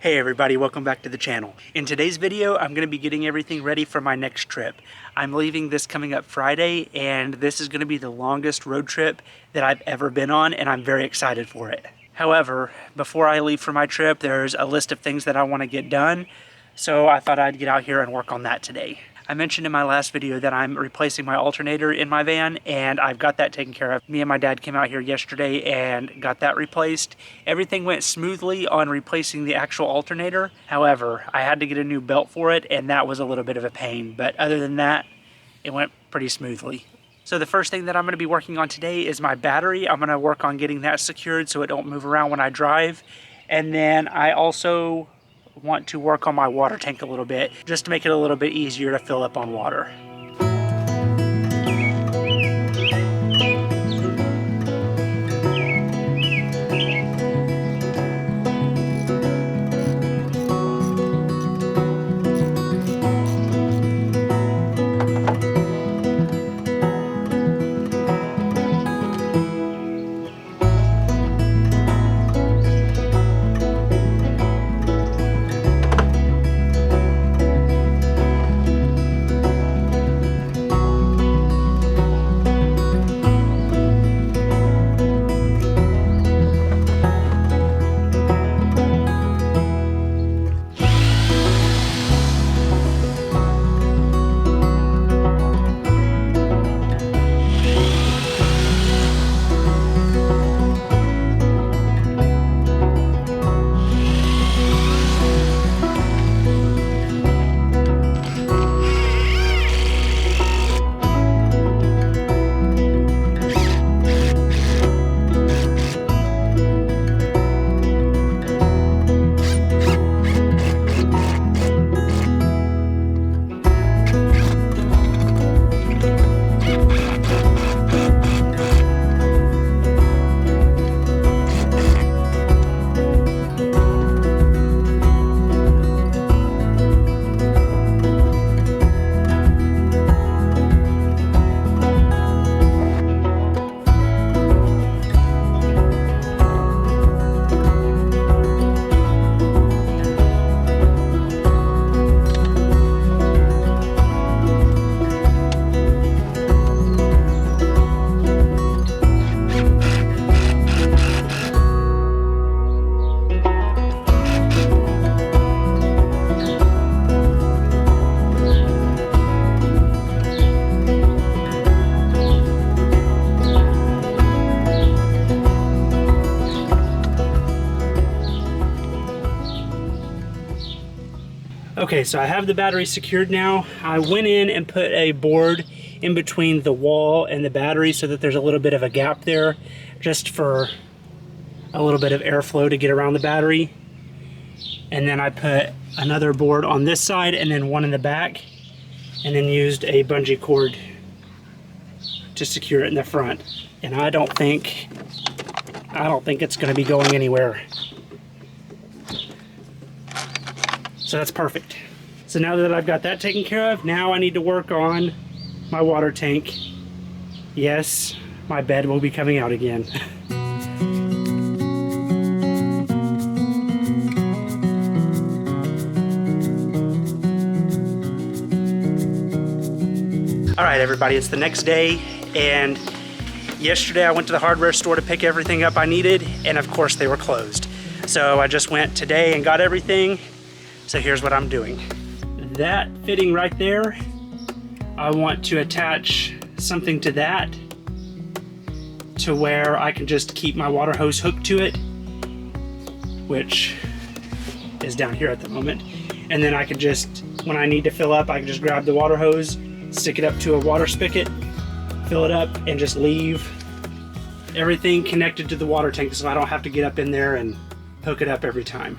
Hey everybody, welcome back to the channel. In today's video, I'm going to be getting everything ready for my next trip. I'm leaving this coming up Friday, and this is going to be the longest road trip that I've ever been on, and I'm very excited for it. However, before I leave for my trip, there's a list of things that I want to get done, so I thought I'd get out here and work on that today. I mentioned in my last video that I'm replacing my alternator in my van, and I've got that taken care of. Me and my dad came out here yesterday and got that replaced. Everything went smoothly on replacing the actual alternator. However, I had to get a new belt for it, and that was a little bit of a pain. But other than that, it went pretty smoothly. So the first thing that I'm going to be working on today is my battery. I'm going to work on getting that secured so it don't move around when I drive. And then I also want to work on my water tank a little bit, just to make it a little bit easier to fill up on water. Okay, so I have the battery secured now. I went in and put a board in between the wall and the battery so that there's a little bit of a gap there, just for a little bit of airflow to get around the battery. And then I put another board on this side and then one in the back, and then used a bungee cord to secure it in the front. And I don't think it's going to be going anywhere. So that's perfect. So now that I've got that taken care of, now I need to work on my water tank. Yes, my bed will be coming out again. All right, everybody, it's the next day, and yesterday I went to the hardware store to pick everything up I needed, and of course they were closed. So I just went today and got everything. So here's what I'm doing. That fitting right there, I want to attach something to that to where I can just keep my water hose hooked to it, which is down here at the moment. And then I can just, when I need to fill up, I can just grab the water hose, stick it up to a water spigot, fill it up, and just leave everything connected to the water tank so I don't have to get up in there and hook it up every time.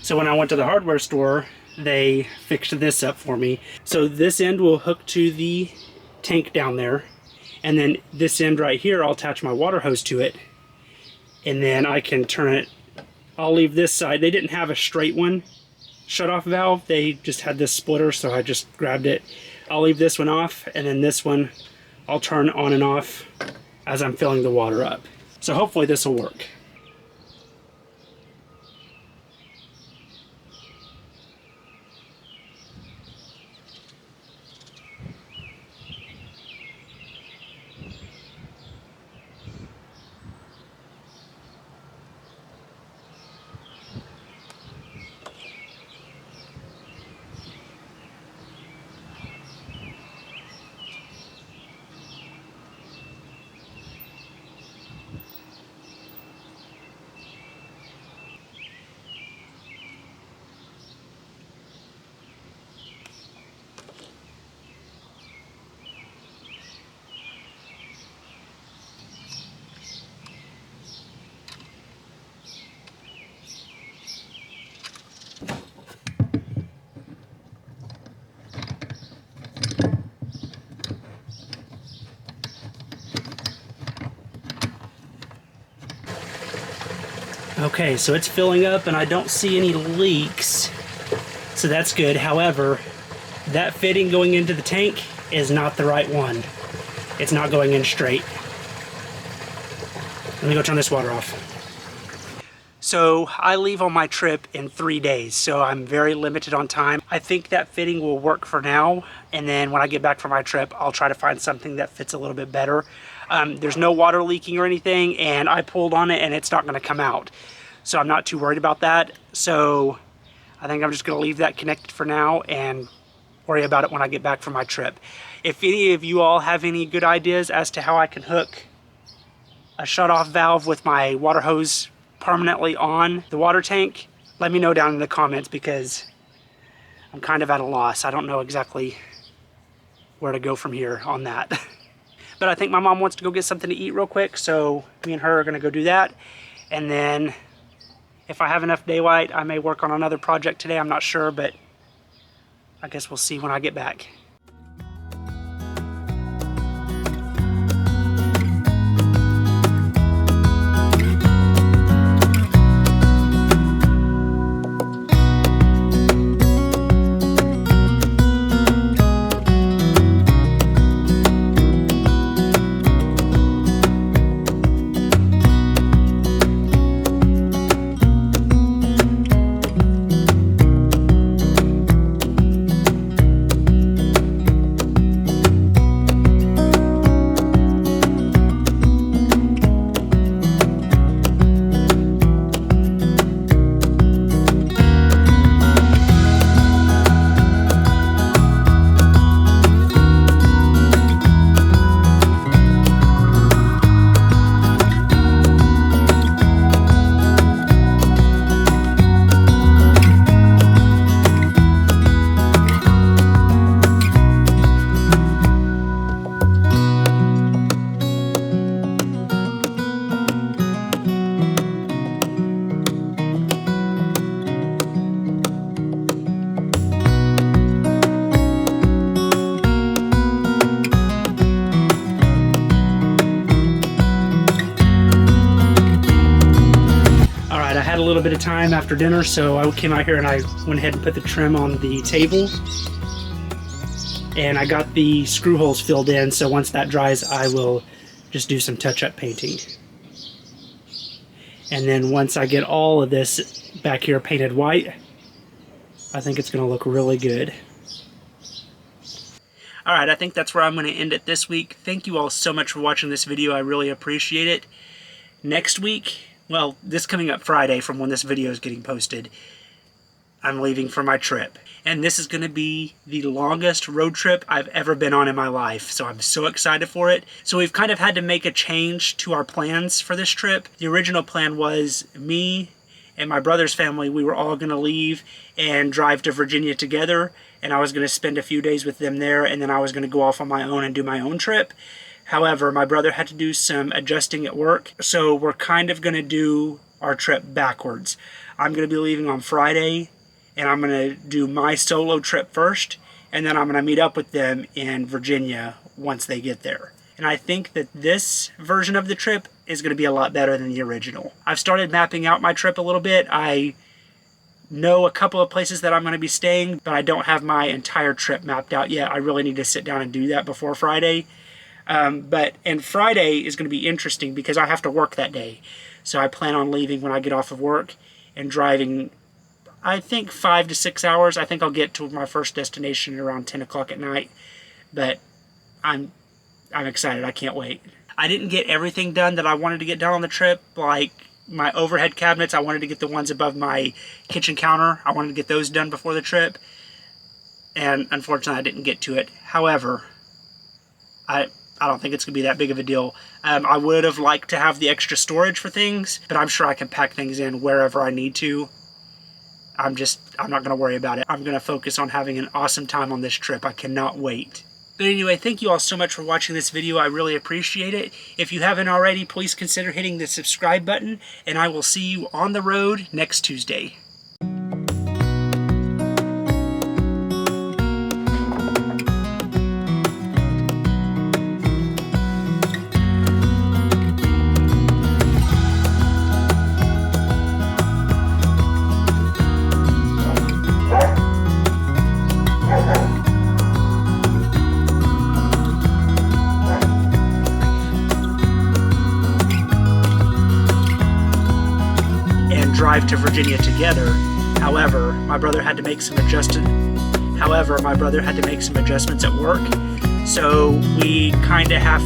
So when I went to the hardware store, they fixed this up for me. So this end will hook to the tank down there, and then this end right here, I'll attach my water hose to it, and then I can turn it. I'll leave this side. They didn't have a straight one shut-off valve. They just had this splitter, so I just grabbed it. I'll leave this one off, and then this one I'll turn on and off as I'm filling the water up. So hopefully this will work. Okay, so it's filling up and I don't see any leaks, so that's good. However, that fitting going into the tank is not the right one. It's not going in straight. Let me go turn this water off. So I leave on my trip in 3 days, so I'm very limited on time. I think that fitting will work for now, and then when I get back from my trip, I'll try to find something that fits a little bit better. There's no water leaking or anything, and I pulled on it and it's not gonna come out. So I'm not too worried about that. So I think I'm just gonna leave that connected for now and worry about it when I get back from my trip. If any of you all have any good ideas as to how I can hook a shut-off valve with my water hose permanently on the water tank, let me know down in the comments, because I'm kind of at a loss. I don't know exactly where to go from here on that. But I think my mom wants to go get something to eat real quick, so me and her are gonna go do that. And then if I have enough daylight, I may work on another project today. I'm not sure, but I guess we'll see when I get back. A little bit of time after dinner, so I came out here and I went ahead and put the trim on the table, and I got the screw holes filled in, so once that dries I will just do some touch-up painting. And then once I get all of this back here painted white, I think it's going to look really good. Alright, I think that's where I'm going to end it this week. Thank you all so much for watching this video. I really appreciate it. Next week, well, this coming up Friday from when this video is getting posted, I'm leaving for my trip. And this is going to be the longest road trip I've ever been on in my life. So I'm so excited for it. So we've kind of had to make a change to our plans for this trip. The original plan was me and my brother's family, we were all going to leave and drive to Virginia together. And I was going to spend a few days with them there, and then I was going to go off on my own and do my own trip. However, my brother had to do some adjusting at work, so we're kind of going to do our trip backwards. I'm going to be leaving on Friday, and I'm going to do my solo trip first, and then I'm going to meet up with them in Virginia once they get there. And I think that this version of the trip is going to be a lot better than the original. I've started mapping out my trip a little bit. I know a couple of places that I'm going to be staying, but I don't have my entire trip mapped out yet. I really need to sit down and do that before Friday. And Friday is going to be interesting because I have to work that day. So I plan on leaving when I get off of work and driving, I think 5 to 6 hours. I think I'll get to my first destination around 10 o'clock at night. But I'm excited. I can't wait. I didn't get everything done that I wanted to get done on the trip. Like my overhead cabinets, I wanted to get the ones above my kitchen counter. I wanted to get those done before the trip. And unfortunately, I didn't get to it. However, I don't think it's going to be that big of a deal. I would have liked to have the extra storage for things, but I'm sure I can pack things in wherever I need to. I'm not going to worry about it. I'm going to focus on having an awesome time on this trip. I cannot wait. But anyway, thank you all so much for watching this video. I really appreciate it. If you haven't already, please consider hitting the subscribe button, and I will see you on the road next Tuesday. drive to Virginia together. However, my brother had to make some adjustments at work, so we kind of have